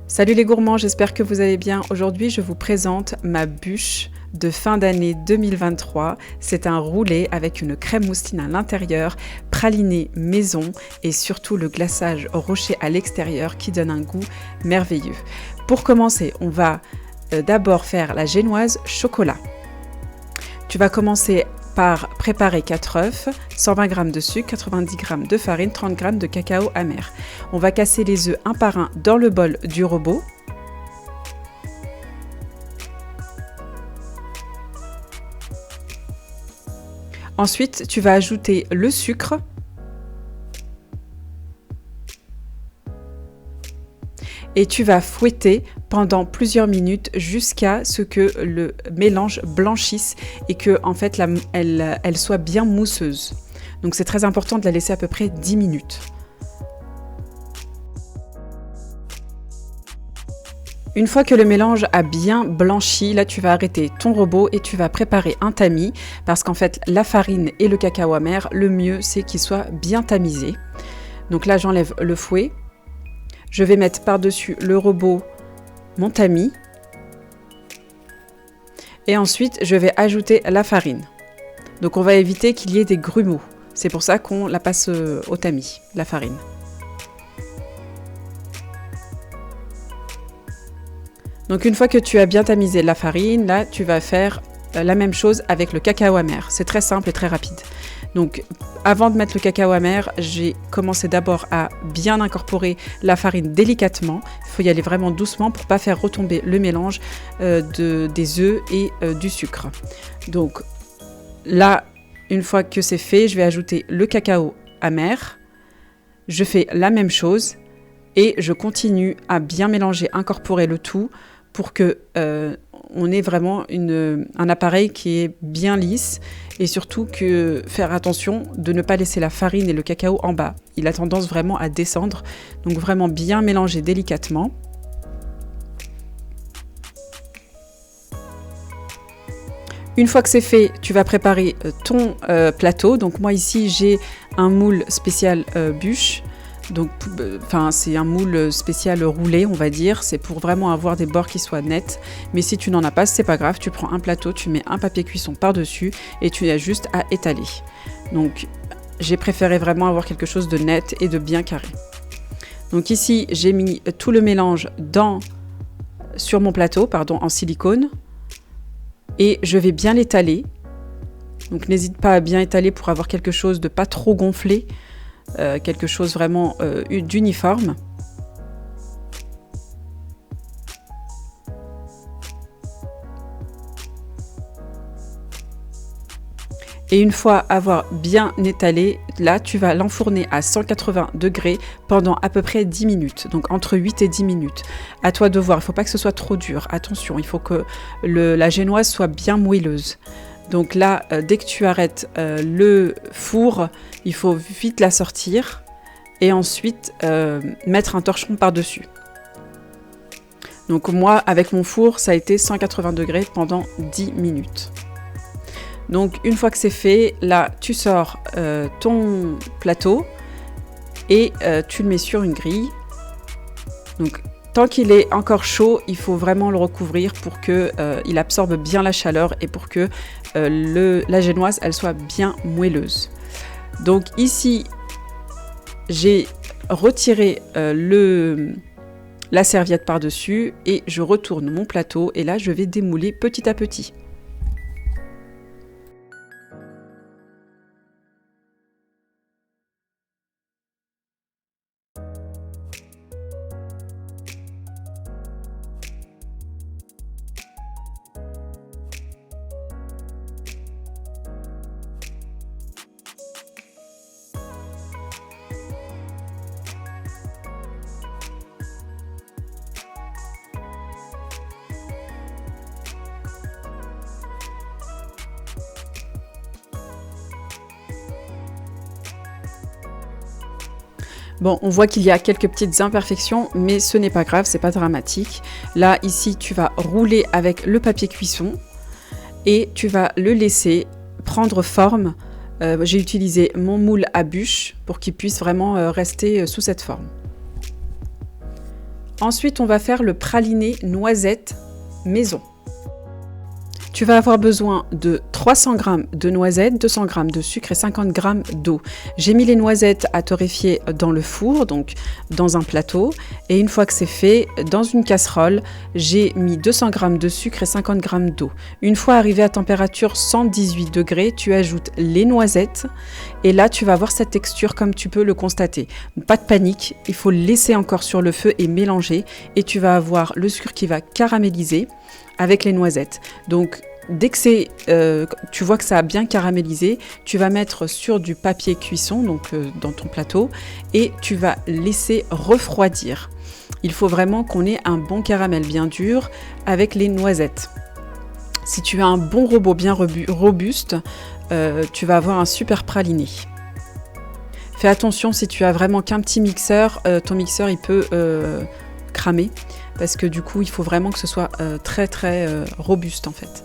Salut les gourmands, j'espère que vous allez bien. Aujourd'hui, je vous présente ma bûche de fin d'année 2023. C'est un roulé avec une crème mousseline à l'intérieur, praliné maison et surtout le glaçage rocher à l'extérieur qui donne un goût merveilleux. Pour commencer, on va d'abord faire la génoise chocolat. Tu vas commencer par préparer 4 œufs, 120 g de sucre, 90 g de farine, 30 g de cacao amer. On va casser les œufs un par un dans le bol du robot. Ensuite, tu vas ajouter le sucre. Et tu vas fouetter pendant plusieurs minutes jusqu'à ce que le mélange blanchisse et que en fait elle soit bien mousseuse. Donc c'est très important de la laisser à peu près 10 minutes. Une fois que le mélange a bien blanchi, là tu vas arrêter ton robot et tu vas préparer un tamis parce qu'en fait la farine et le cacao amer, le mieux c'est qu'ils soient bien tamisés. Donc là j'enlève le fouet. Je vais mettre par-dessus le robot mon tamis et ensuite je vais ajouter la farine. Donc on va éviter qu'il y ait des grumeaux. C'est pour ça qu'on la passe au tamis, la farine. Donc une fois que tu as bien tamisé la farine, là tu vas faire la même chose avec le cacao amer. C'est très simple et très rapide. Donc avant de mettre le cacao amer, j'ai commencé d'abord à bien incorporer la farine délicatement. Il faut y aller vraiment doucement pour ne pas faire retomber le mélange des œufs et du sucre. Donc là, une fois que c'est fait, je vais ajouter le cacao amer. Je fais la même chose et je continue à bien mélanger, incorporer le tout pour que on ait vraiment un appareil qui est bien lisse et surtout faire attention de ne pas laisser la farine et le cacao en bas. Il a tendance vraiment à descendre, donc vraiment bien mélanger délicatement. Une fois que c'est fait, tu vas préparer ton plateau. Donc moi ici j'ai un moule spécial bûche. Donc, c'est un moule spécial roulé, on va dire. C'est pour vraiment avoir des bords qui soient nets. Mais si tu n'en as pas, c'est pas grave. Tu prends un plateau, tu mets un papier cuisson par-dessus et tu as juste à étaler. Donc, j'ai préféré vraiment avoir quelque chose de net et de bien carré. Donc ici, j'ai mis tout le mélange sur mon plateau, en silicone. Et je vais bien l'étaler. Donc, n'hésite pas à bien étaler pour avoir quelque chose de pas trop gonflé. Quelque chose vraiment d'uniforme. Et une fois avoir bien étalé, là tu vas l'enfourner à 180 degrés pendant à peu près 10 minutes, donc entre 8 et 10 minutes. À toi de voir, il ne faut pas que ce soit trop dur, attention, il faut que la génoise soit bien moelleuse. Donc là, dès que tu arrêtes le four, il faut vite la sortir et ensuite mettre un torchon par-dessus. Donc moi, avec mon four, ça a été 180 degrés pendant 10 minutes. Donc une fois que c'est fait, là, tu sors ton plateau et tu le mets sur une grille. Donc tant qu'il est encore chaud, il faut vraiment le recouvrir pour qu'il absorbe bien la chaleur et pour que la génoise elle soit bien moelleuse. Donc ici, j'ai retiré la serviette par-dessus et je retourne mon plateau et là, je vais démouler petit à petit. Bon, on voit qu'il y a quelques petites imperfections, mais ce n'est pas grave, c'est pas dramatique. Là, ici, tu vas rouler avec le papier cuisson et tu vas le laisser prendre forme. J'ai utilisé mon moule à bûche pour qu'il puisse vraiment rester sous cette forme. Ensuite, on va faire le praliné noisette maison. Tu vas avoir besoin de 300 g de noisettes, 200 g de sucre et 50 g d'eau. J'ai mis les noisettes à torréfier dans le four, donc dans un plateau. Et une fois que c'est fait, dans une casserole, j'ai mis 200 g de sucre et 50 g d'eau. Une fois arrivé à température 118 degrés, tu ajoutes les noisettes. Et là, tu vas avoir cette texture comme tu peux le constater. Pas de panique, il faut le laisser encore sur le feu et mélanger. Et tu vas avoir le sucre qui va caraméliser avec les noisettes. Donc, dès que tu vois que ça a bien caramélisé, tu vas mettre sur du papier cuisson, donc dans ton plateau, et tu vas laisser refroidir. Il faut vraiment qu'on ait un bon caramel bien dur avec les noisettes. Si tu as un bon robot bien robuste, tu vas avoir un super praliné. Fais attention, si tu as vraiment qu'un petit mixeur, ton mixeur il peut cramer, parce que du coup il faut vraiment que ce soit très robuste en fait.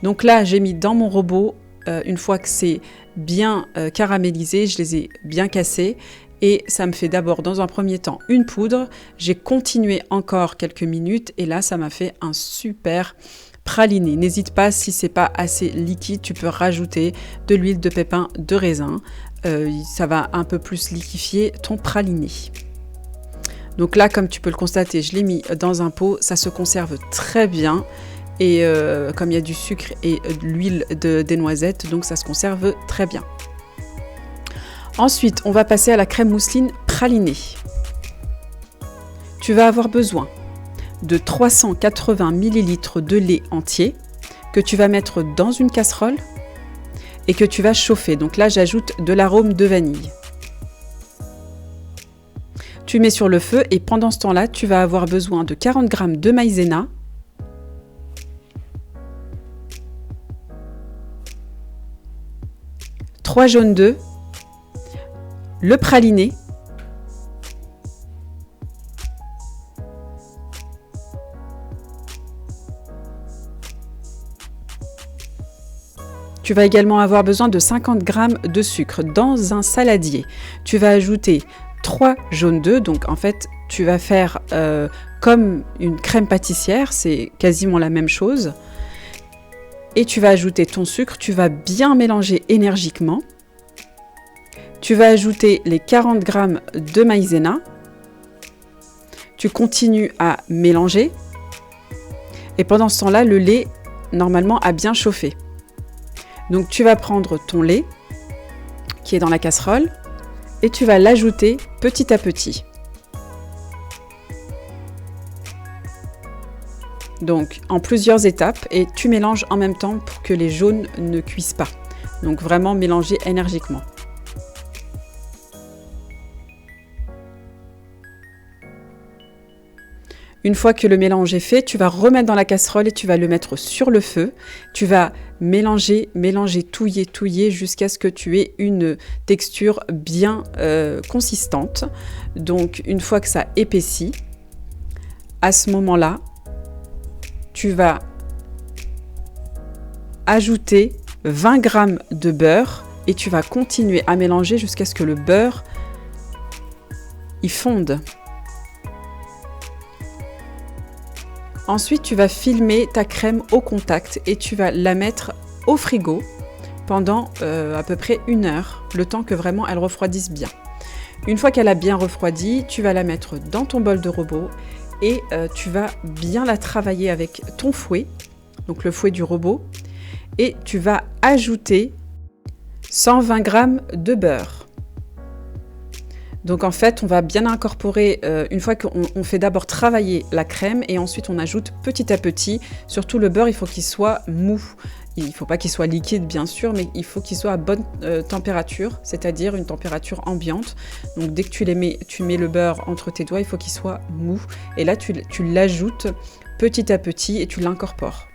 Donc là j'ai mis dans mon robot, une fois que c'est bien caramélisé, je les ai bien cassés et ça me fait d'abord dans un premier temps une poudre. J'ai continué encore quelques minutes et là ça m'a fait un super praliné. N'hésite pas, si c'est pas assez liquide, tu peux rajouter de l'huile de pépins de raisin, ça va un peu plus liquéfier ton praliné. Donc là, comme tu peux le constater, je l'ai mis dans un pot, ça se conserve très bien. Et comme il y a du sucre et de l'huile des noisettes, donc ça se conserve très bien. Ensuite, on va passer à la crème mousseline pralinée. Tu vas avoir besoin de 380 ml de lait entier que tu vas mettre dans une casserole et que tu vas chauffer. Donc là, j'ajoute de l'arôme de vanille. Tu mets sur le feu et pendant ce temps-là, tu vas avoir besoin de 40 g de maïzena, trois jaunes d'œufs, le praliné, tu vas également avoir besoin de 50 g de sucre dans un saladier. Tu vas ajouter 3 jaunes d'œufs, donc en fait tu vas faire comme une crème pâtissière, c'est quasiment la même chose. Et tu vas ajouter ton sucre, tu vas bien mélanger énergiquement. Tu vas ajouter les 40 g de maïzena. Tu continues à mélanger. Et pendant ce temps-là, le lait, normalement, a bien chauffé. Donc tu vas prendre ton lait, qui est dans la casserole, et tu vas l'ajouter petit à petit. Donc en plusieurs étapes et tu mélanges en même temps pour que les jaunes ne cuisent pas. Donc vraiment mélanger énergiquement. Une fois que le mélange est fait, tu vas remettre dans la casserole et tu vas le mettre sur le feu. Tu vas mélanger, touiller jusqu'à ce que tu aies une texture bien consistante. Donc une fois que ça épaissit, à ce moment-là, tu vas ajouter 20 g de beurre et tu vas continuer à mélanger jusqu'à ce que le beurre y fonde. Ensuite, tu vas filmer ta crème au contact et tu vas la mettre au frigo pendant à peu près 1 heure, le temps que vraiment elle refroidisse bien. Une fois qu'elle a bien refroidi, tu vas la mettre dans ton bol de robot et tu vas bien la travailler avec ton fouet, donc le fouet du robot, et tu vas ajouter 120 g de beurre. Donc en fait, on va bien incorporer, une fois qu'on fait d'abord travailler la crème et ensuite on ajoute petit à petit, surtout le beurre, il faut qu'il soit mou. Il ne faut pas qu'il soit liquide bien sûr, mais il faut qu'il soit à bonne température, c'est-à-dire une température ambiante. Donc dès que tu mets le beurre entre tes doigts, il faut qu'il soit mou. Et là, tu l'ajoutes petit à petit et tu l'incorpores.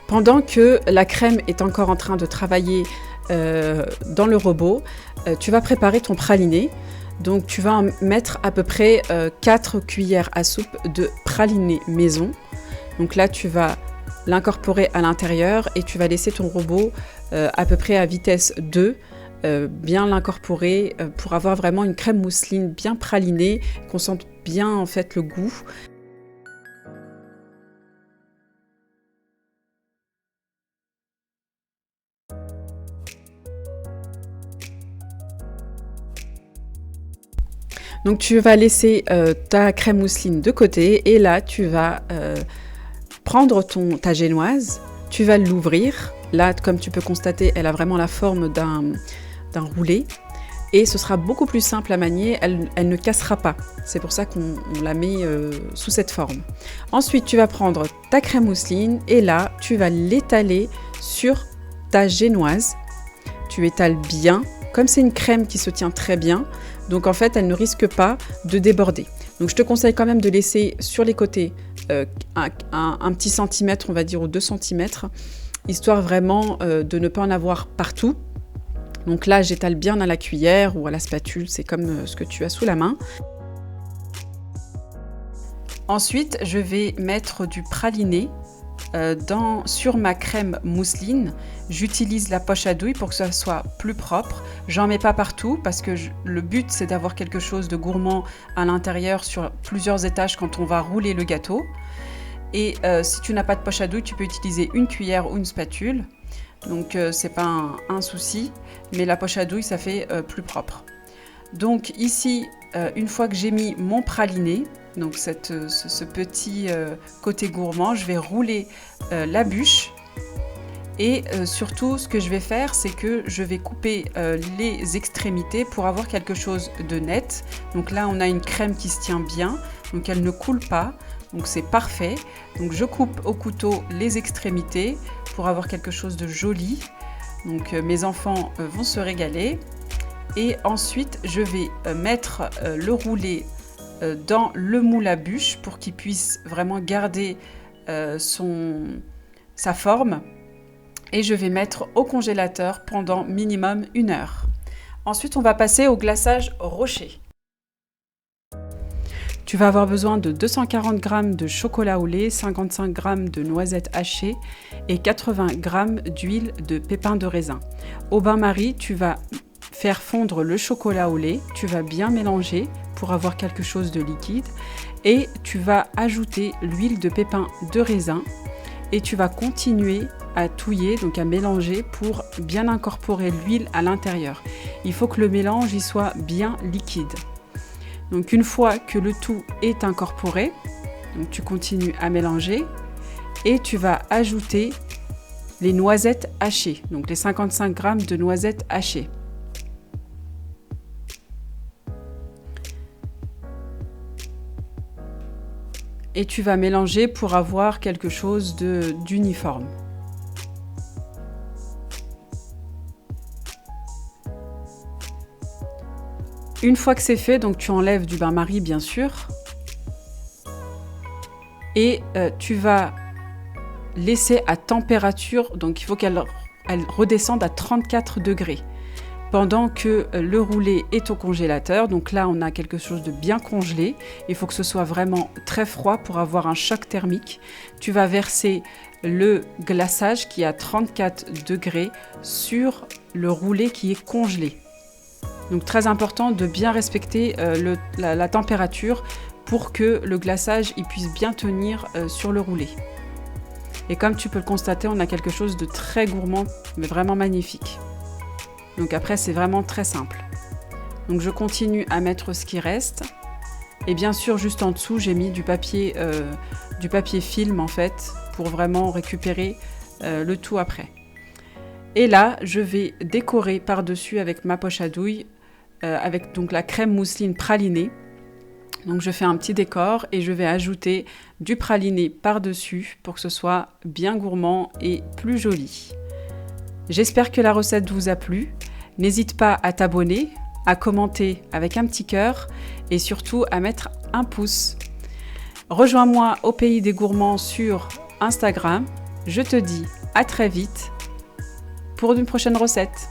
Pendant que la crème est encore en train de travailler dans le robot, tu vas préparer ton praliné. Donc tu vas en mettre à peu près 4 cuillères à soupe de praliné maison. Donc là tu vas l'incorporer à l'intérieur et tu vas laisser ton robot à peu près à vitesse 2, bien l'incorporer pour avoir vraiment une crème mousseline bien pralinée, qu'on sente bien en fait le goût. Donc tu vas laisser ta crème mousseline de côté et là tu vas prendre ta génoise, tu vas l'ouvrir. Là, comme tu peux constater, elle a vraiment la forme d'un roulé et ce sera beaucoup plus simple à manier, elle ne cassera pas. C'est pour ça qu'on la met sous cette forme. Ensuite, tu vas prendre ta crème mousseline et là, tu vas l'étaler sur ta génoise. Tu étales bien, comme c'est une crème qui se tient très bien, donc en fait, elle ne risque pas de déborder. Donc je te conseille quand même de laisser sur les côtés un petit centimètre, on va dire, ou 2 centimètres, histoire vraiment de ne pas en avoir partout. Donc là, j'étale bien à la cuillère ou à la spatule, c'est comme ce que tu as sous la main. Ensuite, je vais mettre du praliné sur ma crème mousseline. J'utilise la poche à douille pour que ça soit plus propre. J'en mets pas partout parce que le but c'est d'avoir quelque chose de gourmand à l'intérieur sur plusieurs étages quand on va rouler le gâteau. Et si tu n'as pas de poche à douille, tu peux utiliser une cuillère ou une spatule. Donc c'est pas un souci, mais la poche à douille ça fait plus propre. Donc ici, une fois que j'ai mis mon praliné, donc ce petit côté gourmand, je vais rouler la bûche. Et surtout, ce que je vais faire, c'est que je vais couper les extrémités pour avoir quelque chose de net. Donc là, on a une crème qui se tient bien, donc elle ne coule pas, donc c'est parfait. Donc je coupe au couteau les extrémités pour avoir quelque chose de joli. Donc mes enfants vont se régaler. Et ensuite, je vais mettre le roulé dans le moule à bûche pour qu'il puisse vraiment garder sa forme. Et je vais mettre au congélateur pendant minimum 1 heure. Ensuite, on va passer au glaçage rocher. Tu vas avoir besoin de 240 g de chocolat au lait, 55 g de noisettes hachées et 80 g d'huile de pépins de raisin. Au bain-marie, tu vas faire fondre le chocolat au lait, tu vas bien mélanger pour avoir quelque chose de liquide et tu vas ajouter l'huile de pépins de raisin et tu vas continuer à touiller, donc à mélanger pour bien incorporer l'huile à l'intérieur. Il faut que le mélange y soit bien liquide. Donc une fois que le tout est incorporé, donc tu continues à mélanger et tu vas ajouter les noisettes hachées, donc les 55 g de noisettes hachées. Et tu vas mélanger pour avoir quelque chose d'uniforme. Une fois que c'est fait, donc tu enlèves du bain-marie bien sûr. Et tu vas laisser à température, donc il faut qu'elle redescende à 34 degrés. Pendant que le roulé est au congélateur, donc là on a quelque chose de bien congelé. Il faut que ce soit vraiment très froid pour avoir un choc thermique. Tu vas verser le glaçage qui est à 34 degrés sur le roulé qui est congelé. Donc très important de bien respecter la température pour que le glaçage il puisse bien tenir sur le roulé. Et comme tu peux le constater, on a quelque chose de très gourmand, mais vraiment magnifique. Donc après, c'est vraiment très simple. Donc je continue à mettre ce qui reste. Et bien sûr, juste en dessous, j'ai mis du papier film en fait, pour vraiment récupérer le tout après. Et là, je vais décorer par-dessus avec ma poche à douille, avec donc la crème mousseline pralinée. Donc je fais un petit décor et je vais ajouter du praliné par-dessus pour que ce soit bien gourmand et plus joli. J'espère que la recette vous a plu. N'hésite pas à t'abonner, à commenter avec un petit cœur et surtout à mettre un pouce. Rejoins-moi au Pays des Gourmands sur Instagram. Je te dis à très vite pour une prochaine recette.